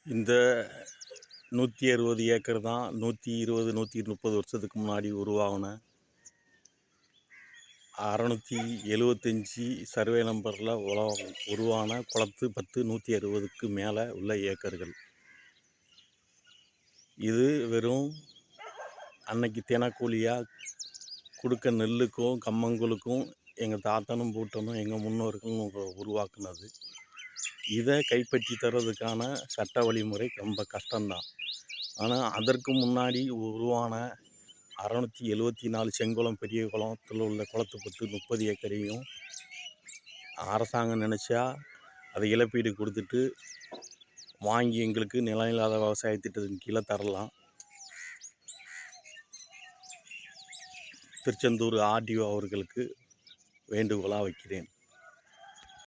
இந்த 160 ஏக்கர் தான் 120 130 வருஷத்துக்கு முன்னாடி உருவாகின 675 சர்வே நம்பரில் உருவான குளத்து 10 160க்கு மேலே உள்ள ஏக்கர்கள். இது வெறும் அன்னைக்கு தினக்கூலியாக கொடுக்க நெல்லுக்கும் கம்மங்கூழுக்கும் எங்கள் தாத்தனும் பூட்டனும் எங்கள் முன்னோர்களும் உருவாக்குனது. இதை கைப்பற்றி தர்றதுக்கான சட்ட வழிமுறை ரொம்ப கஷ்டம்தான். ஆனால் அதற்கு முன்னாடி உருவான 674 செங்குளம் பெரிய குளத்தில் உள்ள குளத்து 10 30 ஏக்கரையும் அரசாங்கம் நினச்சா அதை இழப்பீடு கொடுத்துட்டு வாங்கி எங்களுக்கு நிலம் இல்லாத விவசாய திட்டத்தின் கீழே தரலாம். திருச்செந்தூர் ஆர்டிஓ அவர்களுக்கு வேண்டுகோளாக வைக்கிறேன்.